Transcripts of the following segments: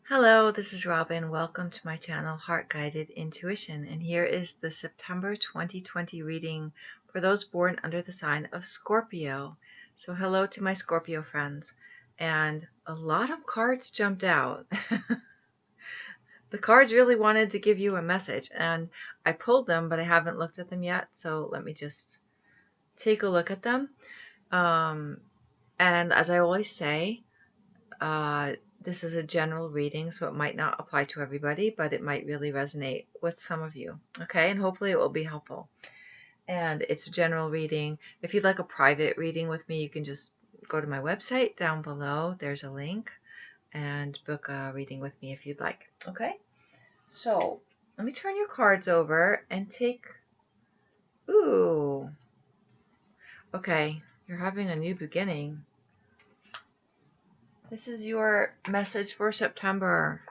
Hello, this is Robyn. Welcome to my channel, Heart Guided Intuition. And here is the September 2020 reading for those born under the sign of Scorpio. So hello to my Scorpio friends. And a lot of cards jumped out. The cards really wanted to give you a message, and I pulled them, but I haven't looked at them yet. So let me just take a look at them. And as I always say, this is a general reading, so it might not apply to everybody, but it might really resonate with some of you. Okay, and hopefully it will be helpful. And it's a general reading. If you'd like a private reading with me, you can just go to my website down below. There's a link, and book a reading with me if you'd like. Okay, so let me turn your cards over and take. Ooh, okay, you're having a new beginning. This is your message for September.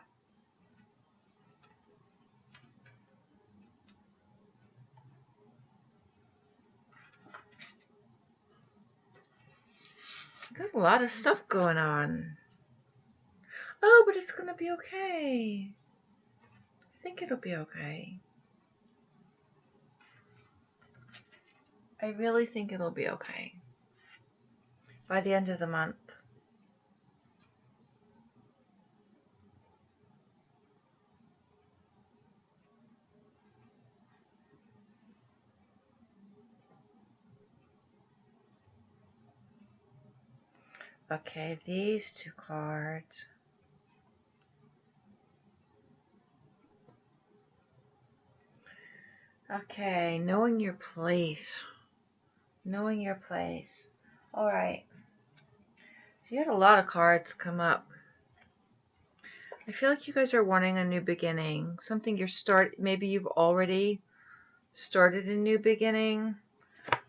Got a lot of stuff going on. Oh, but it's gonna be okay. I think it'll be okay. I really think it'll be okay. By the end of the month. Okay, these two cards. Okay, knowing your place. Knowing your place. Alright. So you had a lot of cards come up. I feel like you guys are wanting a new beginning. Something maybe you've already started a new beginning.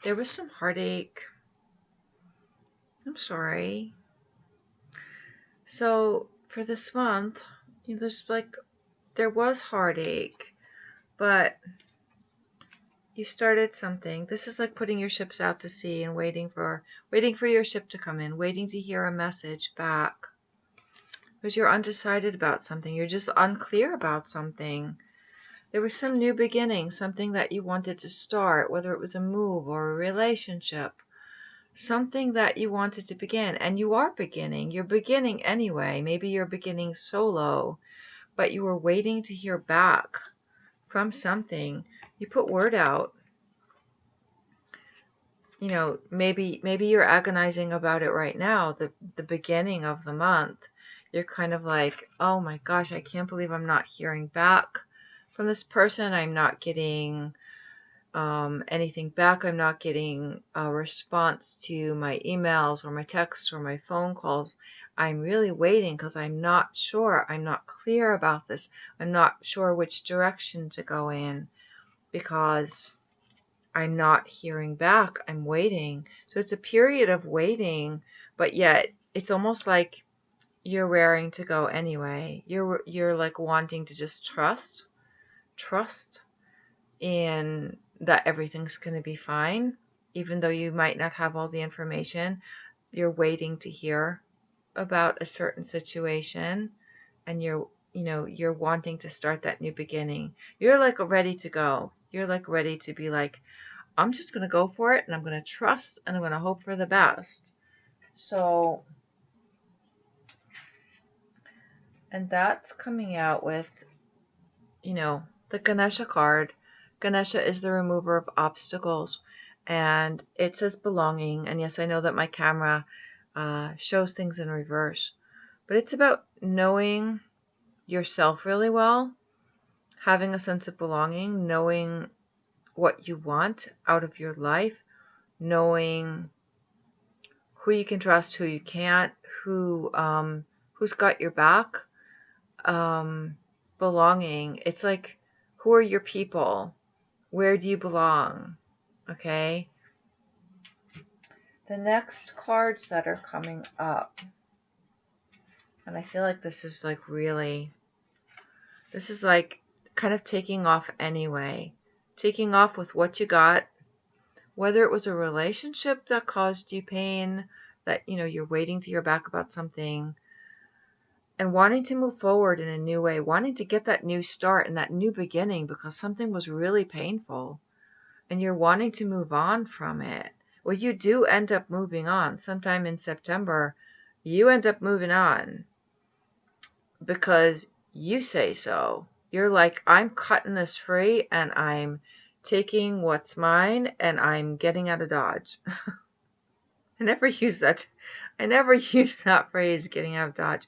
There was some heartache. I'm sorry. So for this month, there was heartache, but you started something. This is like putting your ships out to sea and waiting for your ship to come in, waiting to hear a message back. Because you're undecided about something. You're just unclear about something. There was some new beginning, something that you wanted to start, whether it was a move or a relationship. Something that you wanted to begin, and you are beginning. You're beginning anyway. Maybe you're beginning solo, but you were waiting to hear back from something. You put word out. You know, maybe you're agonizing about it right now, the beginning of the month. You're kind of like, oh my gosh, I can't believe I'm not hearing back from this person. I'm not getting anything back. I'm not getting a response to my emails or my texts or my phone calls. I'm really waiting because I'm not sure. I'm not clear about this. I'm not sure which direction to go in because I'm not hearing back. I'm waiting. So it's a period of waiting, but yet it's almost like you're raring to go anyway. You're like wanting to just trust in that everything's going to be fine, even though you might not have all the information. You're waiting to hear about a certain situation, and you're wanting to start that new beginning. You're like ready to go. You're like ready to be like, I'm just going to go for it, and I'm going to trust, and I'm going to hope for the best. So, and that's coming out with, the Ganesha card. Ganesha is the remover of obstacles, and it says belonging. And yes, I know that my camera shows things in reverse, but it's about knowing yourself really well, having a sense of belonging, knowing what you want out of your life, knowing who you can trust, who you can't, who's got your back. Belonging. It's like, who are your people? Where do you belong? Okay. The next cards that are coming up, and I feel like this is like kind of taking off anyway. Taking off with what you got, whether it was a relationship that caused you pain, that you're waiting to hear back about something. and wanting to move forward in a new way, wanting to get that new start and that new beginning because something was really painful and you're wanting to move on from it. Well, you do end up moving on. Sometime in September, you end up moving on because you say so. You're like, I'm cutting this free and I'm taking what's mine and I'm getting out of Dodge. I never use that. I never use that phrase, getting out of Dodge.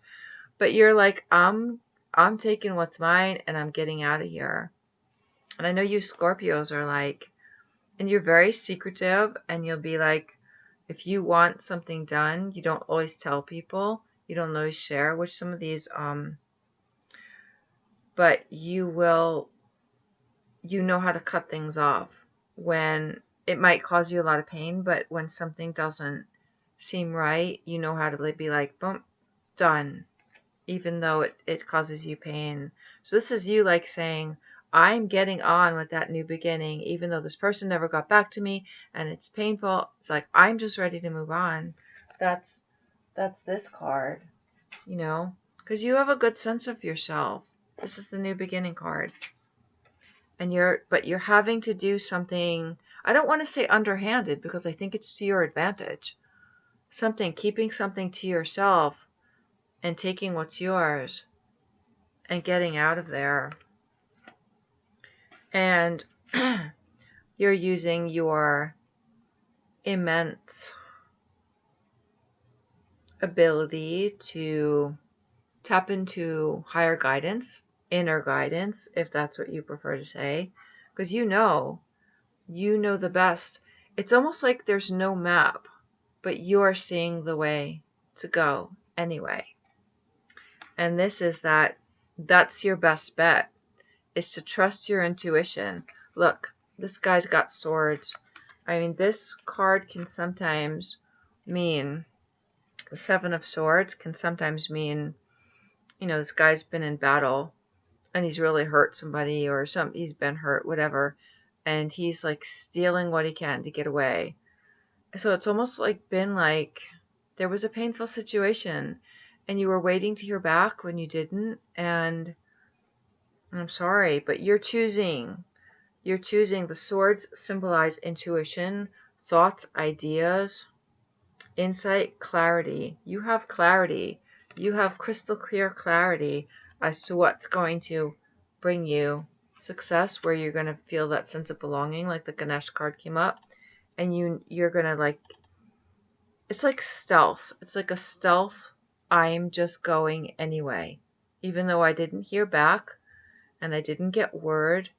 But you're like, I'm taking what's mine and I'm getting out of here. And I know you Scorpios are like, and you're very secretive and you'll be like, if you want something done, you don't always tell people. You don't always share, which some of these, but you will, you know how to cut things off when it might cause you a lot of pain, but when something doesn't seem right, you know how to be like, boom, done, even though it causes you pain. So this is you like saying, I'm getting on with that new beginning, even though this person never got back to me and it's painful. It's like, I'm just ready to move on. That's this card, you know, because you have a good sense of yourself. This is the new beginning card. And you're having to do something, I don't want to say underhanded because I think it's to your advantage. Keeping something to yourself and taking what's yours and getting out of there. And you're using your immense ability to tap into higher guidance, inner guidance, if that's what you prefer to say, because you know the best. It's almost like there's no map, but you're seeing the way to go anyway. And this is that's your best bet, is to trust your intuition. Look, this guy's got swords. I mean, this card can sometimes mean, the Seven of Swords can sometimes mean, this guy's been in battle and he's really hurt somebody or he's been hurt, whatever. And he's like stealing what he can to get away. So it's almost like been like there was a painful situation and you were waiting to hear back when you didn't. And I'm sorry, but you're choosing. The swords symbolize intuition, thoughts, ideas, insight, clarity. You have clarity. You have crystal clear clarity as to what's going to bring you success, where you're going to feel that sense of belonging, like the Ganesh card came up. And you're going to it's like stealth. It's like a stealth. I'm just going anyway. Even though I didn't hear back and I didn't get word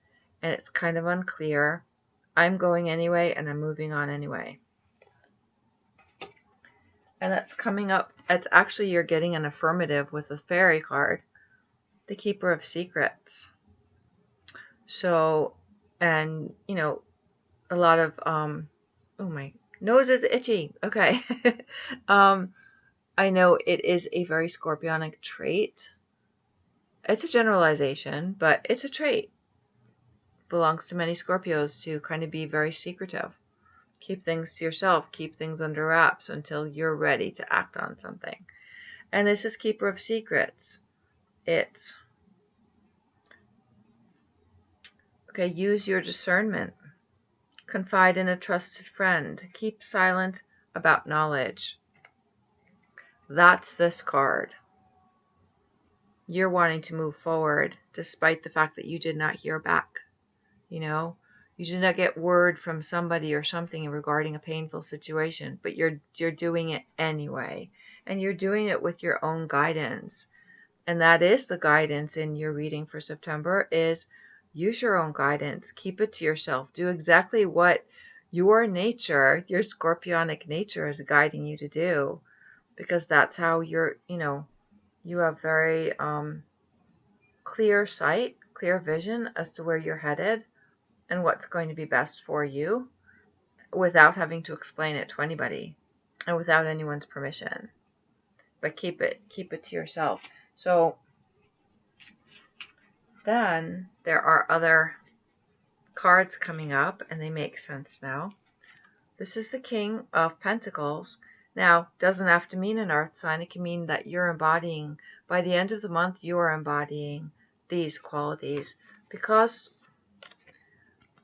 and it's kind of unclear, I'm going anyway and I'm moving on anyway. And that's coming up. It's actually, you're getting an affirmative with a fairy card, the Keeper of Secrets. So, and a lot of, oh my nose is itchy. Okay. I know it is a very scorpionic trait. It's a generalization, but it's a trait. Belongs to many Scorpios to kind of be very secretive. Keep things to yourself. Keep things under wraps until you're ready to act on something. And this is Keeper of Secrets. It's, okay, use your discernment. Confide in a trusted friend. Keep silent about knowledge. That's this card. You're wanting to move forward despite the fact that you did not hear back. You did not get word from somebody or something regarding a painful situation, but you're doing it anyway. And you're doing it with your own guidance. And that is the guidance in your reading for September, is use your own guidance. Keep it to yourself. Do exactly what your nature, your scorpionic nature, is guiding you to do. Because that's how you have very clear sight, clear vision as to where you're headed and what's going to be best for you, without having to explain it to anybody and without anyone's permission. But keep it to yourself. So then there are other cards coming up and they make sense now. This is the King of Pentacles, Now, doesn't have to mean an earth sign. It can mean that you're embodying, by the end of the month, you're embodying these qualities. Because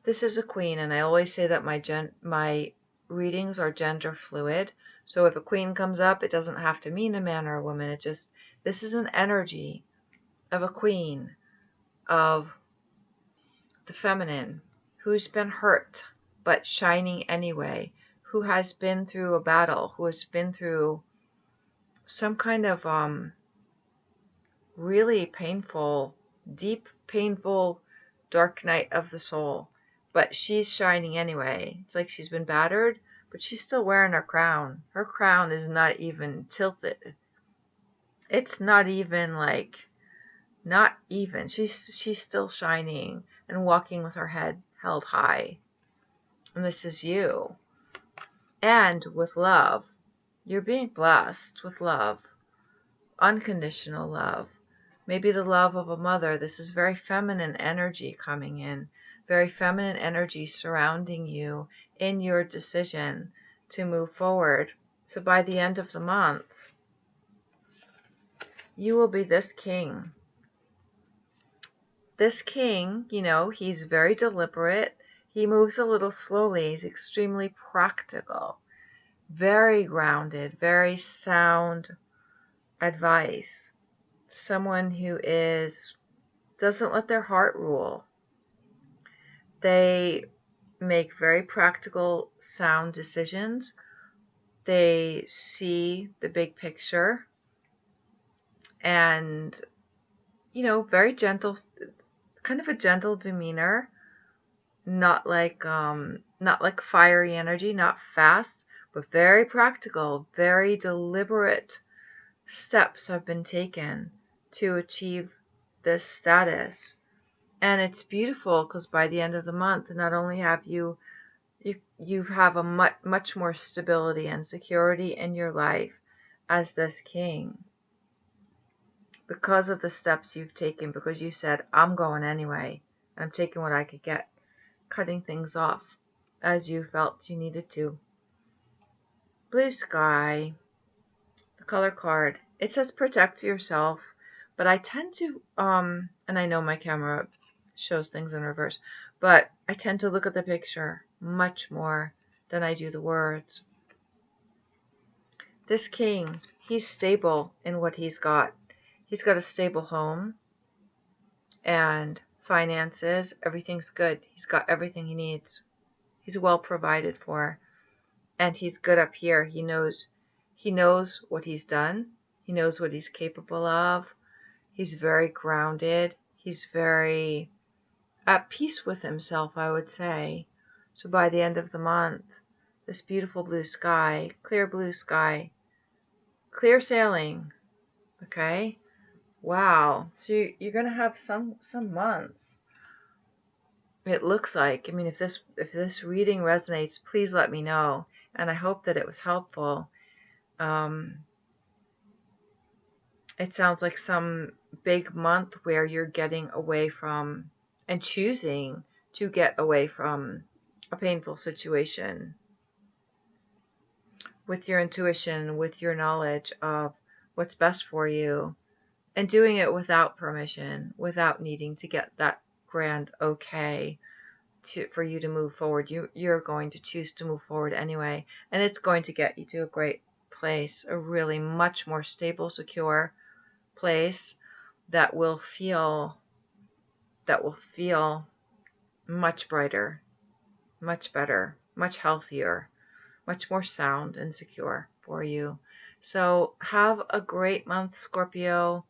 this is a queen, and I always say that my readings are gender fluid. So if a queen comes up, it doesn't have to mean a man or a woman. This is an energy of a queen, of the feminine, who's been hurt, but shining anyway, who has been through a battle, who has been through some kind of really painful, deep, painful, dark night of the soul. But she's shining anyway. It's like she's been battered, but she's still wearing her crown. Her crown is not even tilted. It's not even like, not even. She's still shining and walking with her head held high. And this is you. And with love. You're being blessed with love. Unconditional love. Maybe the love of a mother. This is very feminine energy coming in. Very feminine energy surrounding you in your decision to move forward. So by the end of the month, you will be this king. This king, he's very deliberate. He moves a little slowly. He's extremely practical. Very grounded. Very sound advice. Someone who doesn't let their heart rule. They make very practical, sound decisions. They see the big picture and, very gentle, kind of a gentle demeanor, not like fiery energy, not fast, but very practical, very deliberate steps have been taken to achieve this status. And it's beautiful because by the end of the month, not only have you have a much more stability and security in your life as this king because of the steps you've taken, because you said, I'm going anyway. I'm taking what I could get, cutting things off as you felt you needed to. Blue sky, the color card. It says protect yourself, but I tend to, and I know my camera shows things in reverse, but I tend to look at the picture much more than I do the words. This king, he's stable in what he's got. He's got a stable home and finances. Everything's good. He's got everything he needs. He's well provided for. And he's good up here. He knows what he's done. He knows what he's capable of. He's very grounded. He's very at peace with himself, I would say. So by the end of the month, this beautiful blue sky, clear blue sky, clear sailing, okay? Wow. So you're going to have some months. It looks like, if this reading resonates, please let me know. And I hope that it was helpful. It sounds like some big month where you're getting away from and choosing to get away from a painful situation with your intuition, with your knowledge of what's best for you, and doing it without permission, without needing to get that grand okay for you to move forward. You're going to choose to move forward anyway, and it's going to get you to a great place, a really much more stable, secure place that will feel much brighter, much better, much healthier, much more sound and secure for you. So have a great month, Scorpio,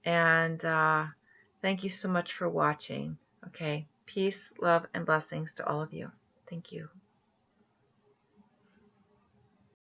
and thank you so much for watching. Okay, peace, love, and blessings to all of you. Thank you.